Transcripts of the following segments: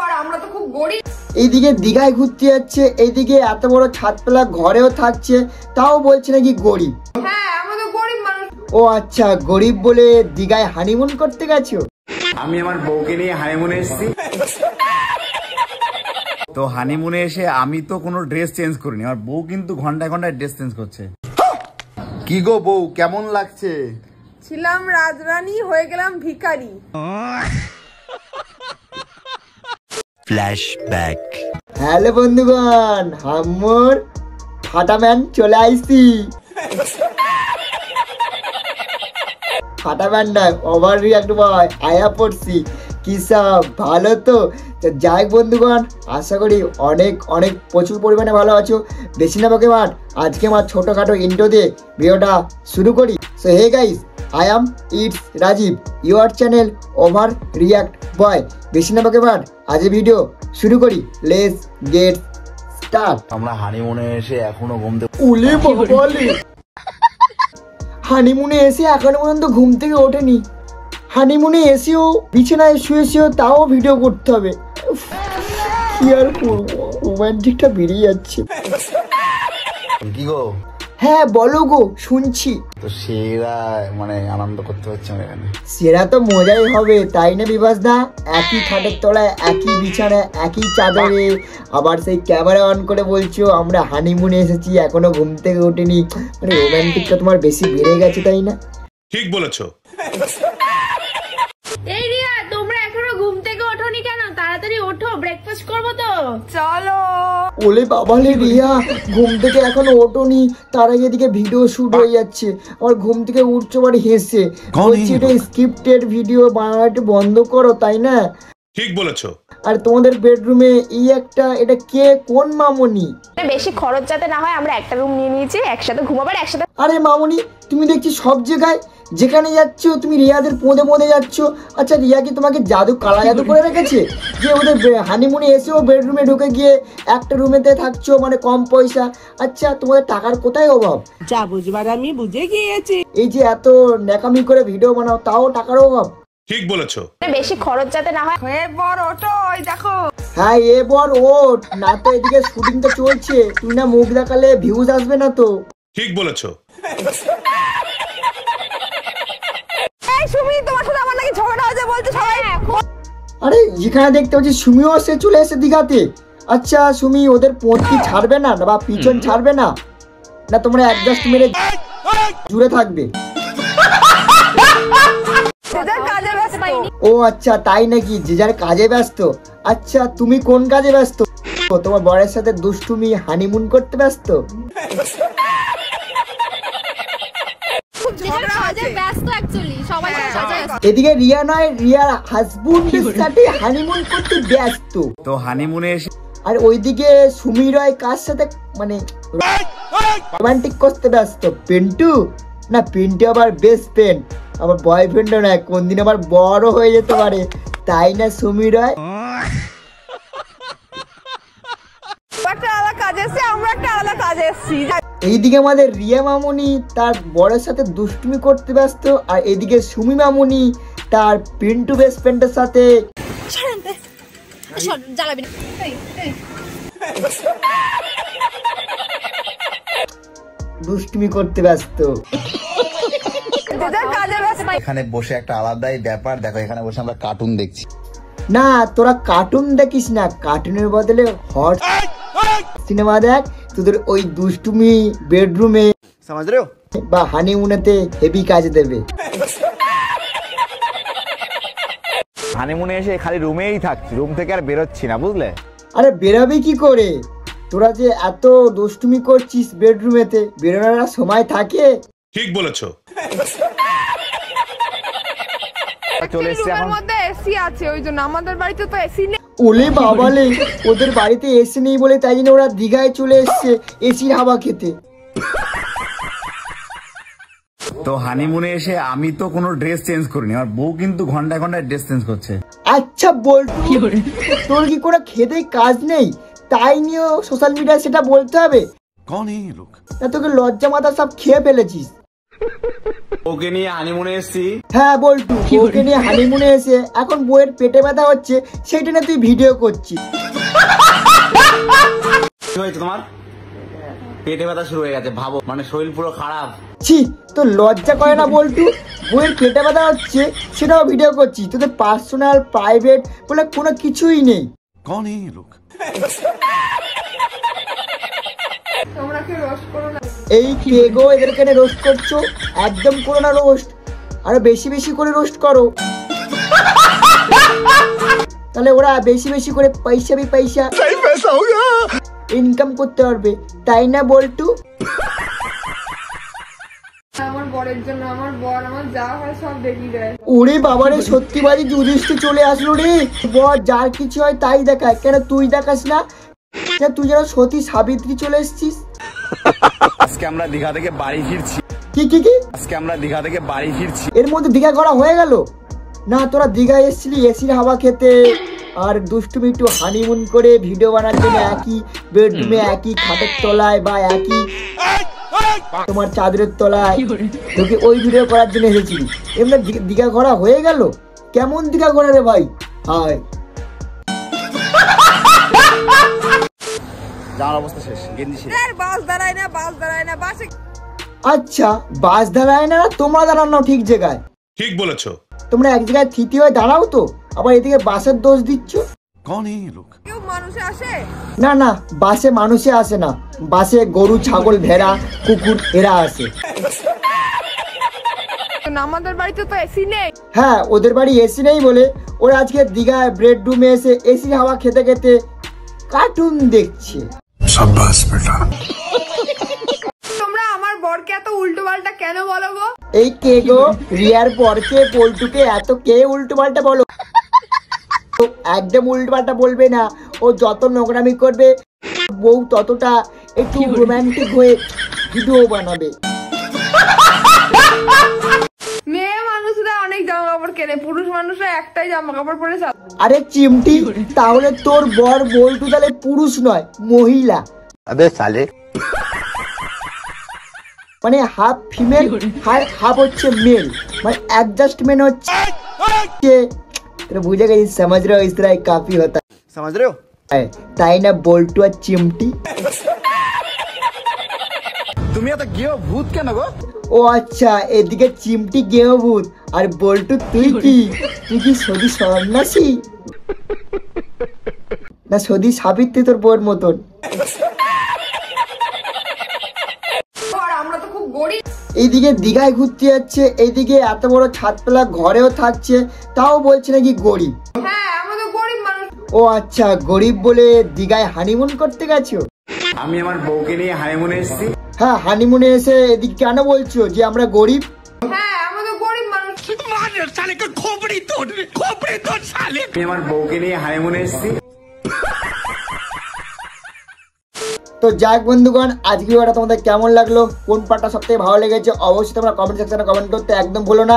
কর, আমরা তো খুব গরিব। এইদিকে দীঘায় ঘুরতে যাচ্ছে, এইদিকে এত বড় ছাদতলা ঘরেও থাকছে, তাও বলছে নাকি গরিব। হ্যাঁ আমরা তো গরিব মানুষ। ও আচ্ছা, গরিব বলে দীঘায় হানিমুন করতে গেছো? আমি আমার বউকে নিয়ে হানিমুনে এসেছি। তো হানিমুনে এসে আমি তো কোনো ড্রেস চেঞ্জ করিনি, আমার বউ কিন্তু ঘন্টায় ঘন্টায় ড্রেস চেঞ্জ করছে। কি গো বউ, কেমন লাগছে? ছিলাম রাজরানী, হয়ে গেলাম ভিখারি। ফ্ল্যাশব্যাক। হ্যালো বন্ধুগণ, আমার ফাটাম্যান চলে আইছি। ফাটাম্যান না, ওভার রিয়াক্ট বয়, আয়া পড়ছি। কি সব ভালো তো? যাই বন্ধুগণ, আশা করি অনেক অনেক প্রচুর পরিমাণে ভালো আছো। বেশি না বকে মাঠ, আজকে আমার ছোটোখাটো ইন্ট্রো দিয়ে ভিডিওটা শুরু করি। So hey guys, I am it's Rajib, your channel over react boy. বেশি না বকে মাঠ, আজ ভিডিও শুরু করি। Let's get start. আমরা হানিমুনে এসে এখনো ঘুম থেকে উলে বলে, হানিমুনে এসে এখনো পর্যন্ত ঘুম থেকে ওঠেনি। হানিমুনে এসেও বিছানায় শুয়েছেও, তাও ভিডিও করতে হবে। কি আর করবো, রোমান্টিকটা বেরিয়ে যাচ্ছে। কি গো? হ্যাঁ বলো গো, শুনছি। তো সেরা মানে আনন্দ করতে পারছি আমরা এখানে। সেরা তো মজাই হবে, তাই না বিভাস দা? একই খাটের তলায়, একই বিছানায়, একই চাদরে, আবার সেই ক্যামেরা অন করে বলছো আমরা হানিমুনে এসেছি, এখনো ঘুম থেকে ওঠেনি। মানে রোমান্টিকটা তোমার বেশি বেড়ে গেছে, তাই না? ঠিক বলেছো। এই রিয়া, তোমরা এখনো ঘুম থেকে ওঠোনি কেন? তাড়াতাড়ি ওঠো, ব্রেকফাস্ট করবো তো। চলো। ওলে বাবালে রিয়া, ঘুম থেকে এখনো ওঠোনি, তার আগে এদিকে ভিডিও শুট হয়ে যাচ্ছে। আমার ঘুম থেকে উঠছো বাড়ি হেসে, বলছি এটা স্ক্রিপ্টেড ভিডিও, বানানোটা বন্ধ করো, তাই না? ঠিক বলেছো। আর তোমাদের বেডরুমে এই একটা, এটা কে, কোন মামনি? বেশি খরচ যাতে না হয় আমরা একটা রুম নিয়ে নিয়েছি, একসাথে ঘুমাবার, একসাথে। আরে মামনি, তুমি দেখছি সব জায়গায় যেখানে যাচ্ছ তুমি রিয়াদের পোঁদে পোঁদে যাচ্ছ। আচ্ছা রিয়া কি তোমাকে জাদু, কালা জাদু করে রেখেছে যে ওদের হানিমুনে এসেও বেডরুমে ঢুকে গিয়ে একটা রুমেতে থাকছো, মানে কম পয়সা? আচ্ছা তোমাদের টাকার কোথায় অভাব? যা বুঝবার আমি বুঝে গিয়েছি। এই যে এত ন্যাকামি করে ভিডিও বানাও, তাও টাকার অভাব? ঠিক বলেছো। বেশি খরচ যাতে না হয়। এরপর ওঠো, ওই দেখো। হ্যাঁ এবার ওঠ না, তো এদিকে শুটিংটা চলছে, তুই না মুখ দেখালে ভিউজ আসবে না তো। ঠিক বলেছো। এই সুমি, তোমার সাথে আমার নাকি ঝগড়া হয়েছে বলছে সবাই। আরে যেখানে দেখতে পাচ্ছি সুমিও চলে এসে দীঘাতে। আচ্ছা সুমি, ওদের পোঁত কি ছাড়বে না, বা পিছন ছাড়বে না? না তোমরা অ্যাডজাস্ট মেরে জুড়ে থাকবে? ও আচ্ছা তাই নাকি, যে যার কাজে ব্যস্ত। আচ্ছা তুমি কোন কাজে ব্যস্ত? তোমার বরের সাথে দুষ্টুমি, হানিমুন করতে ব্যস্ত? এদিকে রিয়া নয়, রিয়ার হাজবেন্ডের সাথে হানিমুন করতে ব্যস্ত। তো হানিমুনে এসে আর ওইদিকে সুমি রয় কার সাথে মানে রোমান্টিক করতে ব্যস্ত? পিন্টু না, পিন্টু আবার বেস্ট ফ্রেন্ড, আবার বয়ফ্রেন্ডও নয়, কোন দিন আবার বড় হয়ে যেতে পারে, তাই না সুমি রয়? একটা আলাদা কাজে এসছি, আমরা একটা আলাদা কাজে এসছি। এইদিকে আমাদের রিয়া মামুনি তার বরের সাথে দুষ্টুমি করতে ব্যস্ত, আর এদিকে সুমি মামুনি তার পিন্টু বেস্ট ফ্রেন্ডের সাথে দুষ্টুমি করতে ব্যস্ত। এখানে বসে একটা আলাদাই ব্যাপার, দেখো এখানে বসে আমরা কার্টুন দেখছি। না তোরা কার্টুন দেখিস না, কার্টুনের বদলে হট সিনেমা দেখ। তোদের ওই দুষ্টুমি বেডরুমে বা হানিমুনেতে হেভি কাজ দেবে। হানিমুনে এসে খালি রুমেই থাকছি, রুম থেকে আর বেরোচ্ছি না, বুঝলে? আরে বেরাবি কি করে? তোরা যে এত দুষ্টুমি করছিস বেডরুমেতে, বেরোনোর সময় থাকে? ঠিক বলেছো। চলে এসছি এখন। মধ্যে এসি আছে, ওই জন্য আমাদের বাড়িতে তো এসি নেই। ওলে বাবালে, ওদের বাড়িতে এসি নেই বলে তাই জন্য ওরা দীঘায় চলে এসছে এসির হাওয়া খেতে। তো হানিমুনে এসে আমি তো কোনো ড্রেস চেঞ্জ করিনি, আমার বউ কিন্তু ঘন্টায় ঘন্টায় ড্রেস চেঞ্জ করছে। আচ্ছা বল, তোর কি কোনো খেতে কাজ নেই তাই নিয়েও সোশ্যাল মিডিয়ায় সেটা বলতে হবে? না তোকে লজ্জা মাথা সব খেয়ে ফেলেছিস। ওকে নিয়ে হানিমুনে এসেছি। হ্যাঁ বল্টু, ওকে নিয়ে হানিমুনে এসে এখন বউয়ের পেটে ব্যথা হচ্ছে, সেইটা না তুই ভিডিও করছিস। কি হয়েছে তোমার? পেটে ব্যথা শুরু হয়ে গেছে, ভাবো, মানে শরীর পুরো খারাপ। ছি, তো লজ্জা করে না বল্টু? বউয়ের পেটে ব্যথা হচ্ছে সেটাও ভিডিও করছিস? তোদের পার্সোনাল প্রাইভেট বলে কোনো কিছুই নেই। कौन है ये लोग? তোমরা কি রোস্ট করো না? এই কে গো এদেরকে রোস্ট করছো? একদম করো না রোস্ট, আরো বেশি বেশি করে রোস্ট করো, তাহলে ওরা বেশি বেশি করে পয়সা ইনকাম করতে পারবে, তাই না বল্টু? আমার বরের জন্য আমার বর আমার যা হয় সব দেখিয়ে দেয়। ওরে বাবারে, সত্যি বাড়ি যুধিষ্ঠির চলে আসলো রে। বর যার কিছু হয় তাই দেখায়, কেন তুই দেখাস না? তুই যেন সতী সাবিত্রী চলে এসছিস। আজকে আমরা দীঘা থেকে বাড়ি ফিরছি। কি কি কি? আজকে আমরা দীঘা থেকে বাড়ি ফিরছি। এর মধ্যে দীঘা ঘোরা হয়ে গেল না? তোরা দীঘায় এসেছিলি এসির হাওয়া খেতে আর দুষ্টুমি একটু হানিমুন করে ভিডিও বানার জন্য একই বেডরুমে একই খাটের তলায় বা একই তোমার চাদরের তলায় তোকে ওই ভিডিও করার জন্য এসেছিলি। এমনি দীঘা ঘোরা হয়ে গেল? কেমন দীঘা ঘোরা রে ভাই? হায়, যাওয়ার অবস্থা শেষ, গেঞ্জি শেষ। বাস দাঁড়ায় না, বাস দাঁড়ায় না, বাসে আচ্ছা বাস দাঁড়ায় না, তোমরা দাঁড়ানো ঠিক জায়গায়। ঠিক বলেছো। তোমরা এক জায়গায় থিতি হয়ে দাঁড়াও তো, আবার এদিকে বাসের দোষ দিচ্ছ। कौन है ये लोग? কেউ মানুষে আসে? না না, বাসে মানুষে আসে না, বাসে গরু ছাগল ভেড়া কুকুর এরা আসে। আমাদের বাড়িতে তো এসি নেই। হ্যাঁ, ওদের বাড়ি এসি নেই বলে ওরা আজকে দীঘায় বেডরুমে এসে এসি হাওয়া খেতে খেতে কার্টুন দেখছে। शाबाश बेटा। তোমরা আমার বরকে এত উল্টো পাল্টা কেন বলো গো? এই কে গো? রিয়ার পরকে পল্টুকে এত কে উল্টো পাল্টা বলো? একদম উল্টো পাল্টা বলবে না, ও যত নোংরামি করবে বউ ততটা একটু রোমান্টিক হয়ে ভিডিও বানাবে। মেয়ে মানুষরা অনেক জামা কাপড় কেনে, পুরুষ মানুষরা একটাই জামা কাপড় পরে চালায়। আরে চিমটি, তাহলে তোর বর বল্টু তাহলে পুরুষ নয়, মহিলা। আবে সালে, মানে হাফ ফিমেল হাফ হচ্ছে মেল, মানে অ্যাডজাস্টমেন্ট হচ্ছে। तो बुझे गई, समझ रहे हो? इस तरह काफी होता समझ रहे हो? है, তাই না বল্টু আর চিমটি? তুমি এত গেও ভূত কেন গো? ও আচ্ছা, এদিকে চিমটি গেও ভূত আর বল্টু তুই কি সদি সন্ন্যাসী না সদি সাবিত্রী তোর বউর মতন? আর আমরা তো খুব গরিব। এইদিকে দীঘায় ঘুরতে যাচ্ছে, এইদিকে এত বড় ছাদতলা ঘরেও থাকছে, তাও বলছে নাকি গরিব। হ্যাঁ, আমরা তো গরিব মানুষ। ও আচ্ছা, গরিব বলে দীঘায় হানিমুন করতে গেছো? আমি আমার বউকে নিয়ে হানিমুনে এসেছি। হ্যাঁ, হানিমুনে এসে এদিকে কেন বলছো যে আমরা গরিব? হ্যাঁ, আমরা তো গরিব মানুষ। আমি আমার বউকে নিয়ে হানিমুনে এসেছি। তো যাক বন্ধুগণ, আজকে ভিডিওটা তোমাদের কেমন লাগলো, কোন পার্টটা সবথেকে ভালো লেগেছে অবশ্যই তোমরা কমেন্ট সেকশনে কমেন্ট করতে একদম ভুলো না।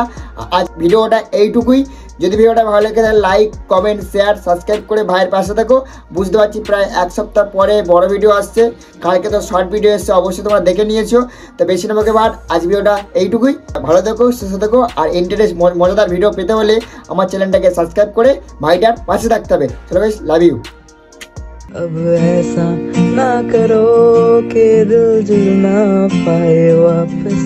আজ ভিডিওটা এইটুকুই। যদি ভিডিওটা ভালো লেগে তাহলে লাইক কমেন্ট শেয়ার সাবস্ক্রাইব করে ভাইয়ের পাশে থাকো। বুঝতে পারছি প্রায় এক সপ্তাহ পরে বড় ভিডিও আসছে, কালকে তো শর্ট ভিডিও এসছে, অবশ্যই তোমরা দেখে নিয়েছো। তো বেশি নামকে বাদ, আজ ভিডিওটা এইটুকুই। ভালো থেকো, সুস্থ থেকো, আর ইন্টারেস্ট মজাদার ভিডিও পেতে হলে আমার চ্যানেলটাকে সাবস্ক্রাইব করে ভাইটার পাশে থাকতে হবে। চলো গাইস, লাভ ইউ। अब ऐसा ना करो कि दिल जुड़ ना पाए वापस।